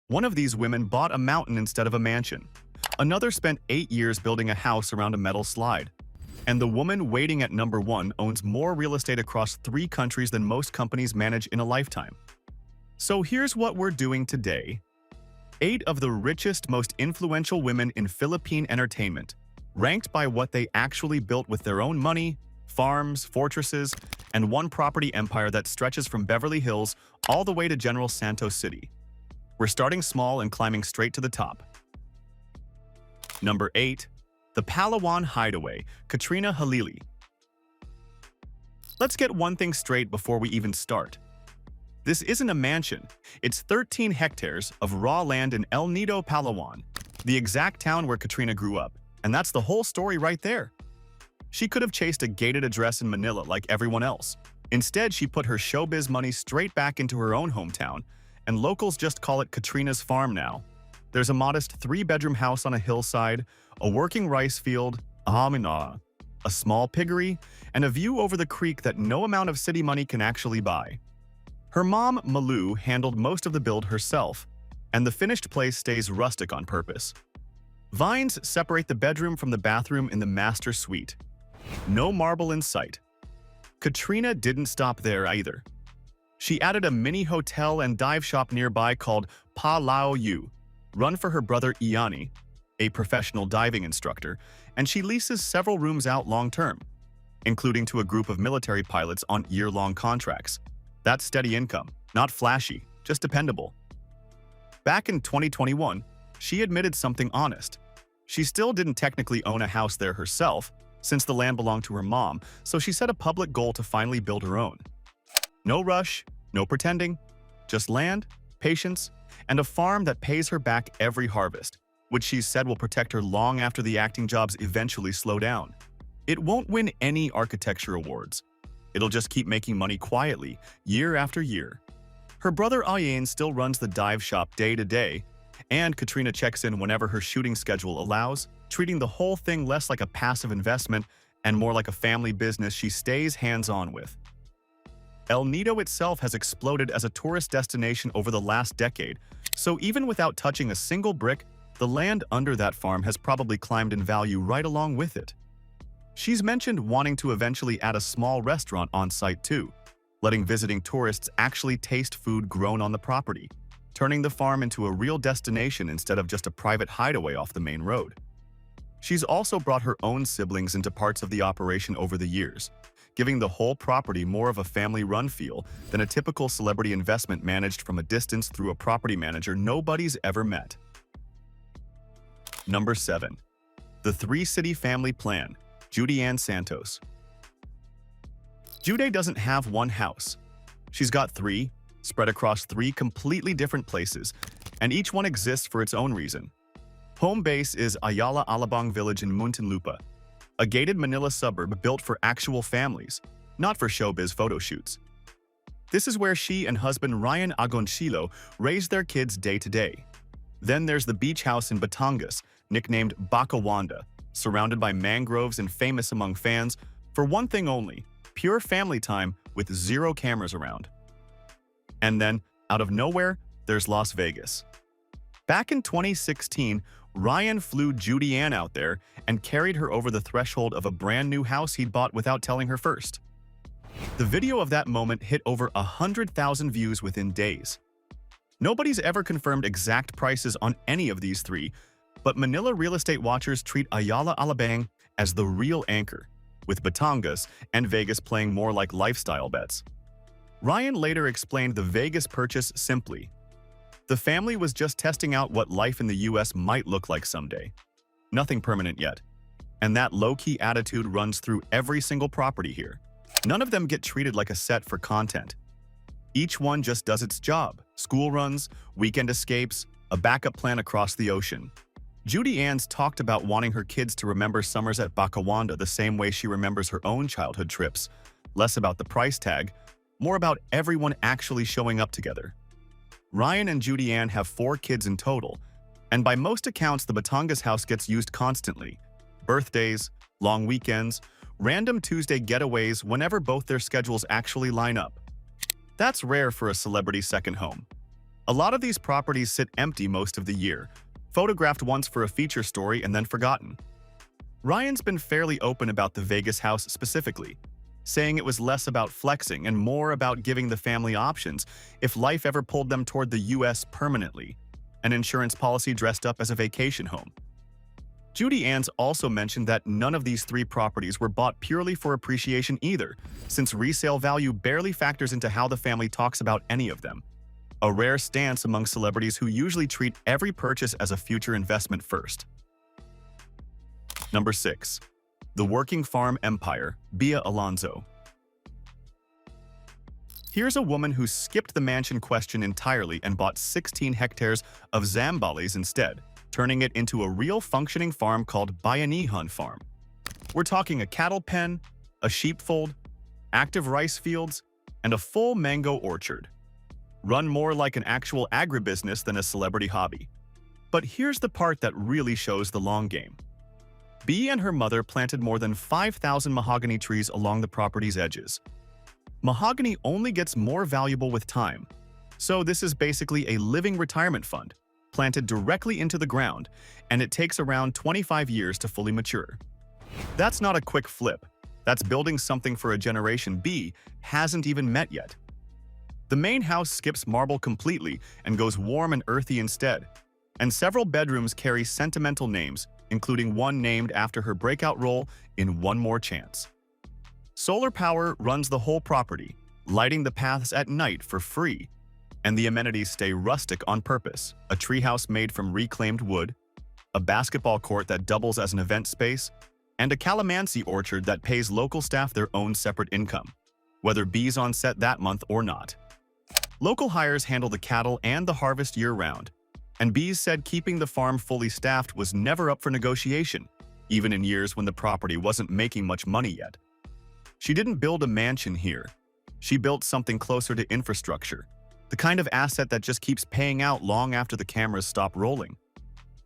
One of these women bought a mountain instead of a mansion. Another spent 8 years building a house around a metal slide. And the woman waiting at number 1 owns more real estate across 3 countries than most companies manage in a lifetime. So here's what we're doing today. 8 of the richest, most influential women in Philippine entertainment, ranked by what they actually built with their own money, farms, fortresses, and one property empire that stretches from Beverly Hills all the way to General Santos City. We're starting small and climbing straight to the top. Number 8. The Palawan Hideaway, Katrina Halili. Let's get one thing straight before we even start. This isn't a mansion. It's 13 hectares of raw land in El Nido, Palawan, the exact town where Katrina grew up, and that's the whole story right there. She could have chased a gated address in Manila like everyone else. Instead, she put her showbiz money straight back into her own hometown, and locals just call it Katrina's farm now. There's a modest 3-bedroom house on a hillside, a working rice field, a small piggery, and a view over the creek that no amount of city money can actually buy. Her mom, Malu, handled most of the build herself, and the finished place stays rustic on purpose. Vines separate the bedroom from the bathroom in the master suite. No marble in sight. Katrina didn't stop there either. She added a mini hotel and dive shop nearby called Palawan, run for her brother Iani, a professional diving instructor, and she leases several rooms out long-term, including to a group of military pilots on year-long contracts. That's steady income, not flashy, just dependable. Back in 2021, she admitted something honest. She still didn't technically own a house there herself, since the land belonged to her mom, so she set a public goal to finally build her own. No rush, no pretending, just land, patience, and a farm that pays her back every harvest, which she said will protect her long after the acting jobs eventually slow down. It won't win any architecture awards. It'll just keep making money quietly, year after year. Her brother Marian still runs the dive shop day to day, and Katrina checks in whenever her shooting schedule allows, treating the whole thing less like a passive investment and more like a family business she stays hands-on with. El Nido itself has exploded as a tourist destination over the last decade, so even without touching a single brick, the land under that farm has probably climbed in value right along with it. She's mentioned wanting to eventually add a small restaurant on site too, letting visiting tourists actually taste food grown on the property, turning the farm into a real destination instead of just a private hideaway off the main road. She's also brought her own siblings into parts of the operation over the years, giving the whole property more of a family-run feel than a typical celebrity investment managed from a distance through a property manager nobody's ever met. Number 7. The 3-City Family Plan, Judianne Santos. Judianne doesn't have one house. She's got 3, spread across 3 completely different places, and each one exists for its own reason. Home base is Ayala Alabang Village in Muntinlupa, a gated Manila suburb built for actual families, not for showbiz photo shoots. This is where she and husband Ryan Agoncillo raise their kids day to day. Then there's the beach house in Batangas, nicknamed Bacawanda, surrounded by mangroves and famous among fans for one thing only: pure family time with 0 cameras around. And then, out of nowhere, there's Las Vegas. Back in 2016, Ryan flew Judianne out there and carried her over the threshold of a brand new house he'd bought without telling her first. The video of that moment hit over 100,000 views within days. Nobody's ever confirmed exact prices on any of these 3, but Manila real estate watchers treat Ayala Alabang as the real anchor, with Batangas and Vegas playing more like lifestyle bets. Ryan later explained the Vegas purchase simply: the family was just testing out what life in the US might look like someday. Nothing permanent yet. And that low-key attitude runs through every single property here. None of them get treated like a set for content. Each one just does its job: school runs, weekend escapes, a backup plan across the ocean. Judianne's talked about wanting her kids to remember summers at Bacawanda the same way she remembers her own childhood trips. Less about the price tag, more about everyone actually showing up together. Ryan and Judianne have 4 kids in total, and by most accounts the Batangas house gets used constantly. Birthdays, long weekends, random Tuesday getaways whenever both their schedules actually line up. That's rare for a celebrity's second home. A lot of these properties sit empty most of the year, photographed once for a feature story and then forgotten. Ryan's been fairly open about the Vegas house specifically, saying it was less about flexing and more about giving the family options if life ever pulled them toward the US permanently, an insurance policy dressed up as a vacation home. Judianne's also mentioned that none of these three properties were bought purely for appreciation either, since resale value barely factors into how the family talks about any of them. A rare stance among celebrities who usually treat every purchase as a future investment first. Number 6. The Working Farm Empire, Bea Alonzo. Here's a woman who skipped the mansion question entirely and bought 16 hectares of Zambales instead, turning it into a real functioning farm called Bayanihan Farm. We're talking a cattle pen, a sheepfold, active rice fields, and a full mango orchard. Run more like an actual agribusiness than a celebrity hobby. But here's the part that really shows the long game. Bea and her mother planted more than 5,000 mahogany trees along the property's edges. Mahogany only gets more valuable with time, so this is basically a living retirement fund, planted directly into the ground, and it takes around 25 years to fully mature. That's not a quick flip. That's building something for a generation Bea hasn't even met yet. The main house skips marble completely and goes warm and earthy instead, and several bedrooms carry sentimental names, including one named after her breakout role in One More Chance. Solar power runs the whole property, lighting the paths at night for free, and the amenities stay rustic on purpose: a treehouse made from reclaimed wood, a basketball court that doubles as an event space, and a calamansi orchard that pays local staff their own separate income, whether Bea's on set that month or not. Local hires handle the cattle and the harvest year-round, and Bea said keeping the farm fully staffed was never up for negotiation, even in years when the property wasn't making much money yet. She didn't build a mansion here. She built something closer to infrastructure, the kind of asset that just keeps paying out long after the cameras stop rolling.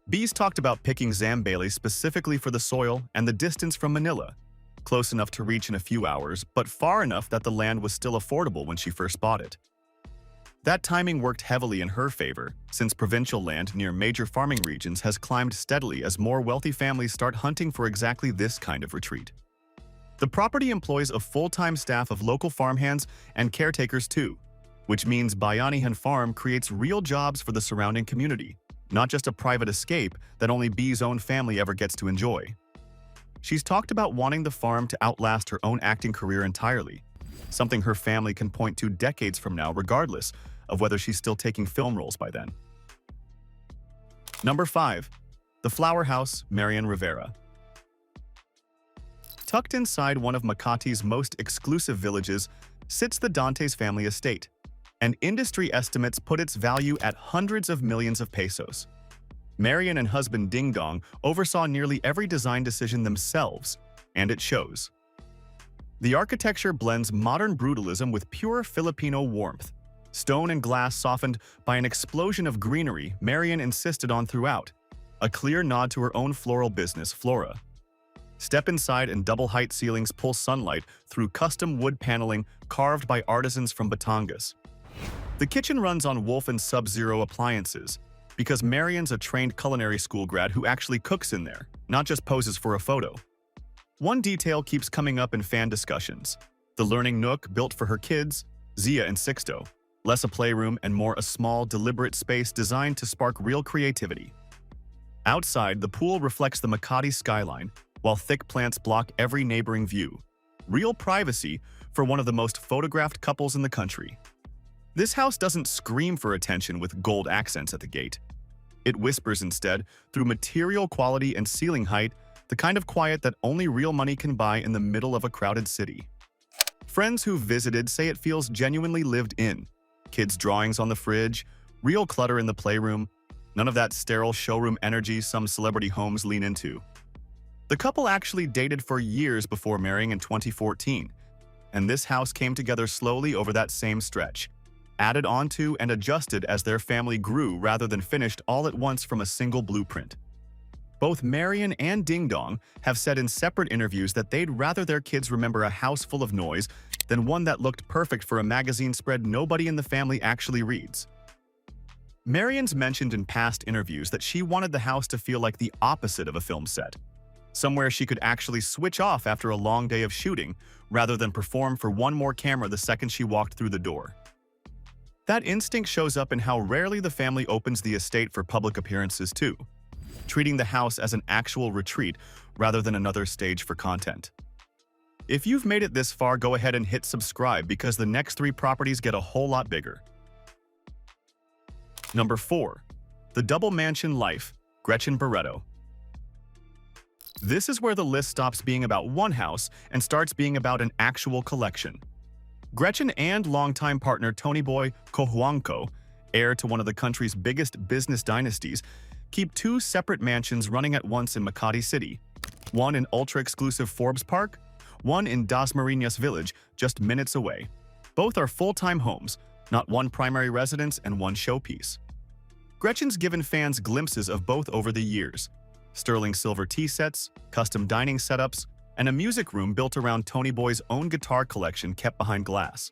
Bea's talked about picking Zambales specifically for the soil and the distance from Manila, close enough to reach in a few hours, but far enough that the land was still affordable when she first bought it. That timing worked heavily in her favor, since provincial land near major farming regions has climbed steadily as more wealthy families start hunting for exactly this kind of retreat. The property employs a full-time staff of local farmhands and caretakers too, which means Bayanihan Farm creates real jobs for the surrounding community, not just a private escape that only Bea's own family ever gets to enjoy. She's talked about wanting the farm to outlast her own acting career entirely, something her family can point to decades from now regardless of whether she's still taking film roles by then. Number 5. The Flowerhouse, Marian, Rivera. Tucked inside one of Makati's most exclusive villages sits the Dantes family estate, and industry estimates put its value at hundreds of millions of pesos. Marian and husband Ding Dong oversaw nearly every design decision themselves, and it shows. The architecture blends modern brutalism with pure Filipino warmth. Stone and glass softened by an explosion of greenery Marian insisted on throughout, a clear nod to her own floral business, Flora. Step inside and double-height ceilings pull sunlight through custom wood paneling carved by artisans from Batangas. The kitchen runs on Wolf and Sub-Zero appliances, because Marian's a trained culinary school grad who actually cooks in there, not just poses for a photo. One detail keeps coming up in fan discussions: the learning nook built for her kids, Zia and Sixto. Less a playroom and more a small, deliberate space designed to spark real creativity. Outside, the pool reflects the Makati skyline, while thick plants block every neighboring view. Real privacy for one of the most photographed couples in the country. This house doesn't scream for attention with gold accents at the gate. It whispers instead, through material quality and ceiling height, the kind of quiet that only real money can buy in the middle of a crowded city. Friends who've visited say it feels genuinely lived in. Kids' drawings on the fridge, real clutter in the playroom, none of that sterile showroom energy some celebrity homes lean into. The couple actually dated for years before marrying in 2014, and this house came together slowly over that same stretch, added onto and adjusted as their family grew rather than finished all at once from a single blueprint. Both Marian and Ding Dong have said in separate interviews that they'd rather their kids remember a house full of noise than one that looked perfect for a magazine spread nobody in the family actually reads. Marian's mentioned in past interviews that she wanted the house to feel like the opposite of a film set, somewhere she could actually switch off after a long day of shooting rather than perform for one more camera the second she walked through the door. That instinct shows up in how rarely the family opens the estate for public appearances too, treating the house as an actual retreat rather than another stage for content. If you've made it this far, go ahead and hit subscribe because the next 3 properties get a whole lot bigger. Number 4. The Double Mansion Life, Gretchen Barreto. This is where the list stops being about one house and starts being about an actual collection. Gretchen and longtime partner Tonyboy Cojuangco, heir to one of the country's biggest business dynasties, keep 2 separate mansions running at once in Makati City, one in ultra-exclusive Forbes Park, one in Dasmariñas Village, just minutes away. Both are full-time homes, not one primary residence and one showpiece. Gretchen's given fans glimpses of both over the years: sterling silver tea sets, custom dining setups, and a music room built around Tonyboy's own guitar collection kept behind glass.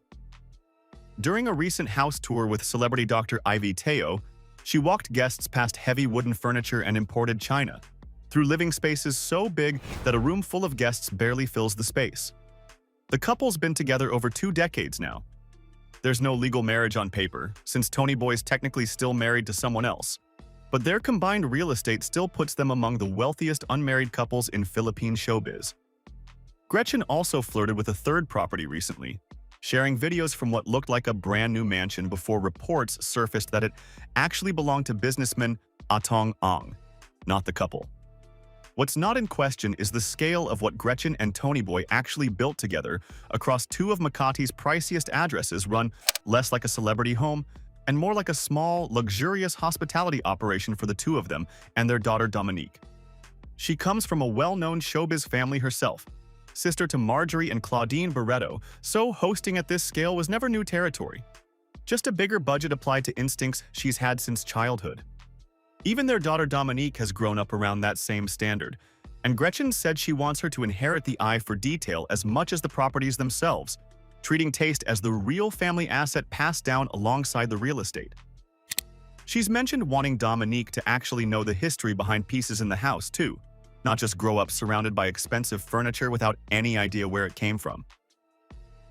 During a recent house tour with celebrity Dr. Ivy Teo, she walked guests past heavy wooden furniture and imported china, through living spaces so big that a room full of guests barely fills the space. The couple's been together over 2 decades now. There's no legal marriage on paper, since Tonyboy's technically still married to someone else, but their combined real estate still puts them among the wealthiest unmarried couples in Philippine showbiz. Gretchen also flirted with a 3rd property recently, sharing videos from what looked like a brand new mansion before reports surfaced that it actually belonged to businessman Atong Ang, not the couple. What's not in question is the scale of what Gretchen and Tonyboy actually built together across 2 of Makati's priciest addresses, run less like a celebrity home and more like a small, luxurious hospitality operation for the 2 of them and their daughter Dominique. She comes from a well-known showbiz family herself, sister to Marjorie and Claudine Barreto, so hosting at this scale was never new territory. Just a bigger budget applied to instincts she's had since childhood. Even their daughter Dominique has grown up around that same standard, and Gretchen said she wants her to inherit the eye for detail as much as the properties themselves, treating taste as the real family asset passed down alongside the real estate. She's mentioned wanting Dominique to actually know the history behind pieces in the house too, not just grow up surrounded by expensive furniture without any idea where it came from.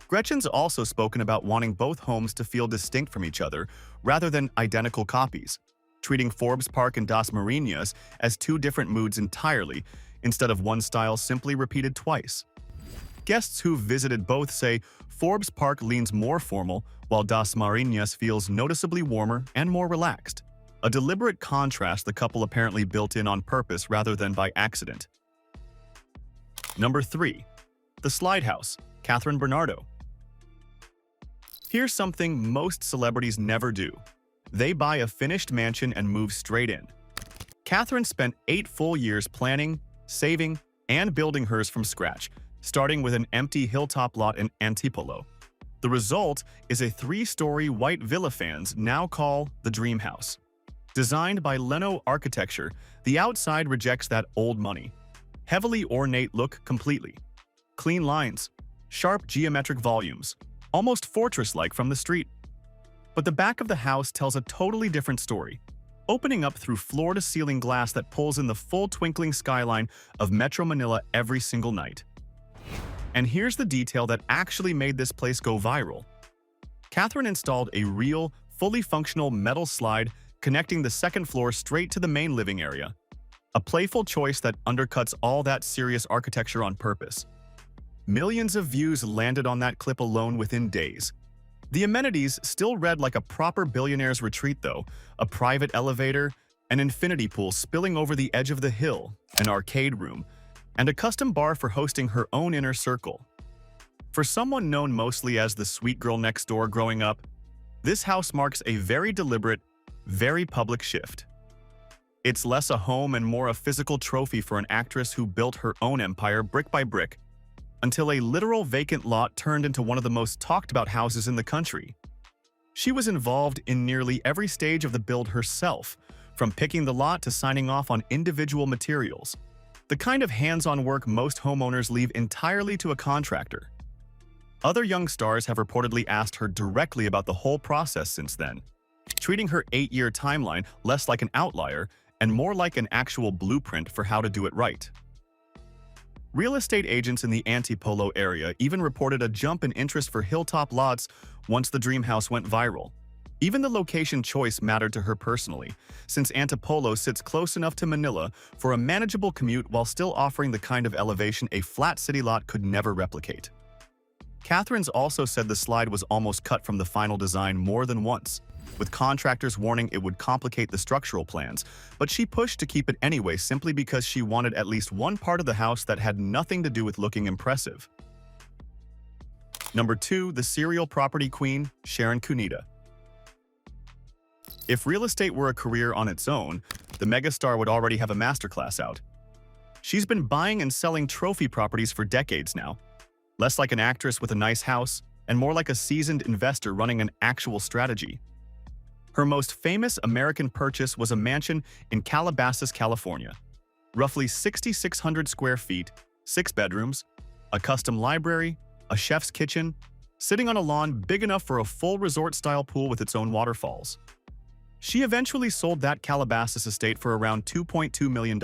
Gretchen's also spoken about wanting both homes to feel distinct from each other rather than identical copies, treating Forbes Park and Dasmariñas as 2 different moods entirely, instead of one style simply repeated twice. Guests who've visited both say Forbes Park leans more formal, while Dasmariñas feels noticeably warmer and more relaxed, a deliberate contrast the couple apparently built in on purpose rather than by accident. Number 3. The Slide House, Kathryn Bernardo. Here's something most celebrities never do. They buy a finished mansion and move straight in. Kathryn spent 8 full years planning, saving, and building hers from scratch, starting with an empty hilltop lot in Antipolo. The result is a 3-story white villa fans now call the Dream House. Designed by Leno Architecture, the outside rejects that old money, heavily ornate look completely. Clean lines, sharp geometric volumes, almost fortress-like from the street. But the back of the house tells a totally different story, opening up through floor-to-ceiling glass that pulls in the full twinkling skyline of Metro Manila every single night. And here's the detail that actually made this place go viral. Kathryn installed a real, fully functional metal slide connecting the 2nd floor straight to the main living area, a playful choice that undercuts all that serious architecture on purpose. Millions of views landed on that clip alone within days. The amenities still read like a proper billionaire's retreat though, a private elevator, an infinity pool spilling over the edge of the hill, an arcade room, and a custom bar for hosting her own inner circle. For someone known mostly as the sweet girl next door growing up, this house marks a very deliberate, very public shift. It's less a home and more a physical trophy for an actress who built her own empire brick by brick, until a literal vacant lot turned into one of the most talked about houses in the country. She was involved in nearly every stage of the build herself, from picking the lot to signing off on individual materials, the kind of hands-on work most homeowners leave entirely to a contractor. Other young stars have reportedly asked her directly about the whole process since then, treating her 8-year timeline less like an outlier and more like an actual blueprint for how to do it right. Real estate agents in the Antipolo area even reported a jump in interest for hilltop lots once the dream house went viral. Even the location choice mattered to her personally, since Antipolo sits close enough to Manila for a manageable commute while still offering the kind of elevation a flat city lot could never replicate. Kathryn's also said the slide was almost cut from the final design more than once, with contractors warning it would complicate the structural plans, but she pushed to keep it anyway simply because she wanted at least one part of the house that had nothing to do with looking impressive. Number 2, the serial property queen, Sharon Cunita. If real estate were a career on its own, the megastar would already have a masterclass out. She's been buying and selling trophy properties for decades now, less like an actress with a nice house and more like a seasoned investor running an actual strategy. Her most famous American purchase was a mansion in Calabasas, California. Roughly 6,600 square feet, 6 bedrooms, a custom library, a chef's kitchen, sitting on a lawn big enough for a full resort-style pool with its own waterfalls. She eventually sold that Calabasas estate for around $2.2 million,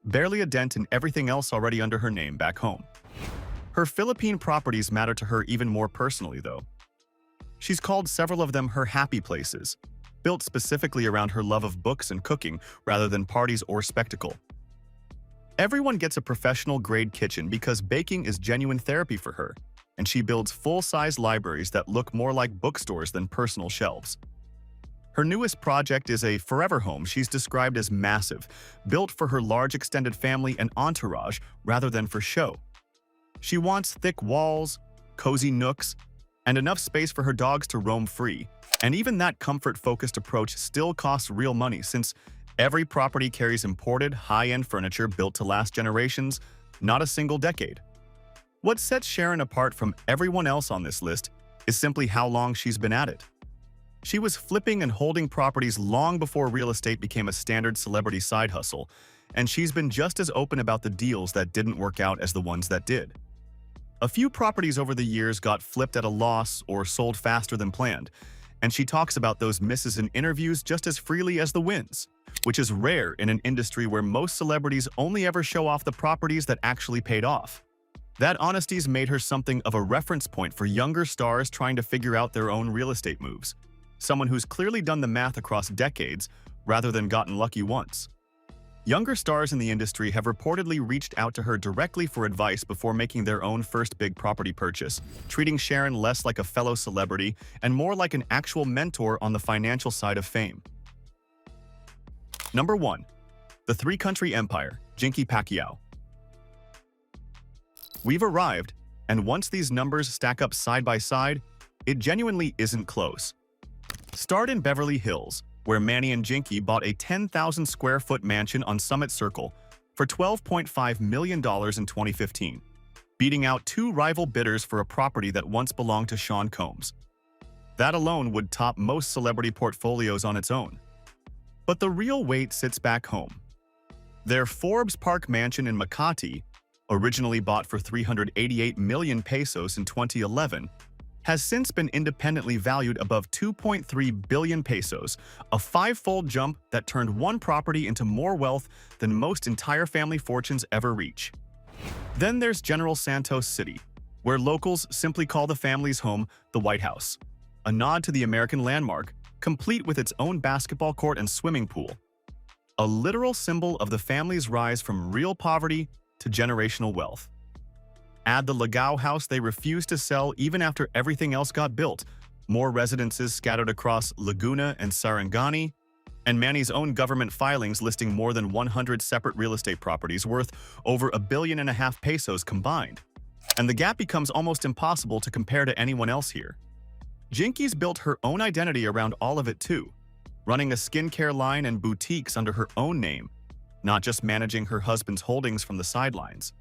barely a dent in everything else already under her name back home. Her Philippine properties matter to her even more personally, though. She's called several of them her happy places, built specifically around her love of books and cooking rather than parties or spectacle. Everyone gets a professional-grade kitchen because baking is genuine therapy for her, and she builds full-size libraries that look more like bookstores than personal shelves. Her newest project is a forever home she's described as massive, built for her large extended family and entourage rather than for show. She wants thick walls, cozy nooks, and enough space for her dogs to roam free. And even that comfort-focused approach still costs real money since every property carries imported, high-end furniture built to last generations, not a single decade. What sets Sharon apart from everyone else on this list is simply how long she's been at it. She was flipping and holding properties long before real estate became a standard celebrity side hustle, and she's been just as open about the deals that didn't work out as the ones that did. A few properties over the years got flipped at a loss or sold faster than planned, and she talks about those misses in interviews just as freely as the wins, which is rare in an industry where most celebrities only ever show off the properties that actually paid off. That honesty's made her something of a reference point for younger stars trying to figure out their own real estate moves. Someone who's clearly done the math across decades rather than gotten lucky once. Younger stars in the industry have reportedly reached out to her directly for advice before making their own first big property purchase, treating Sharon less like a fellow celebrity and more like an actual mentor on the financial side of fame. Number 1. The three-country empire, Jinkee Pacquiao. We've arrived, and once these numbers stack up side by side, it genuinely isn't close. Start in Beverly Hills, where Manny and Jinkee bought a 10,000 square foot mansion on Summit Circle for $12.5 million in 2015, beating out 2 rival bidders for a property that once belonged to Sean Combs. That alone would top most celebrity portfolios on its own. But the real weight sits back home. Their Forbes Park mansion in Makati, originally bought for 388 million pesos in 2011, has since been independently valued above 2.3 billion pesos, a 5-fold jump that turned one property into more wealth than most entire family fortunes ever reach. Then there's General Santos City, where locals simply call the family's home the White House, a nod to the American landmark, complete with its own basketball court and swimming pool. A literal symbol of the family's rise from real poverty to generational wealth. Add the Ligao house they refused to sell even after everything else got built, more residences scattered across Laguna and Sarangani, and Manny's own government filings listing more than 100 separate real estate properties worth over $1.5 billion pesos combined. And the gap becomes almost impossible to compare to anyone else here. Jinkee's built her own identity around all of it too, running a skincare line and boutiques under her own name, not just managing her husband's holdings from the sidelines.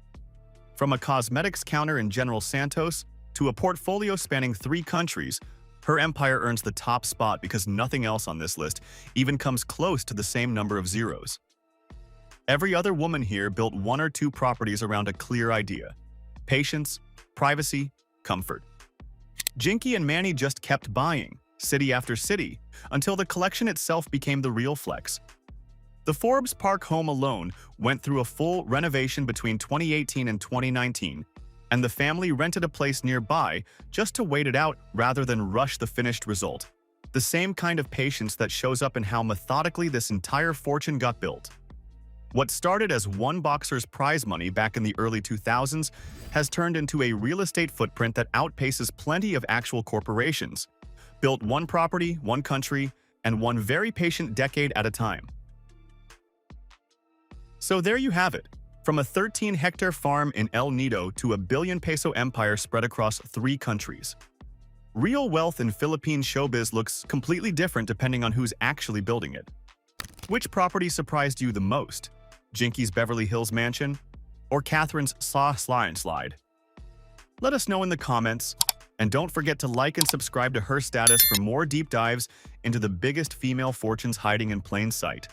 From a cosmetics counter in General Santos to a portfolio spanning 3 countries, her empire earns the top spot because nothing else on this list even comes close to the same number of zeros. Every other woman here built 1 or 2 properties around a clear idea: patience, privacy, comfort. Jinkee and Manny just kept buying, city after city, until the collection itself became the real flex. The Forbes Park home alone went through a full renovation between 2018 and 2019, and the family rented a place nearby just to wait it out rather than rush the finished result. The same kind of patience that shows up in how methodically this entire fortune got built. What started as one boxer's prize money back in the early 2000s has turned into a real estate footprint that outpaces plenty of actual corporations, built one property, one country, and one very patient decade at a time. So there you have it. From a 13-hectare farm in El Nido to a billion-peso empire spread across 3 countries. Real wealth in Philippine showbiz looks completely different depending on who's actually building it. Which property surprised you the most? Jinkee's Beverly Hills mansion? Or Kathryn's slide? Let us know in the comments, and don't forget to like and subscribe to Her Status for more deep dives into the biggest female fortunes hiding in plain sight.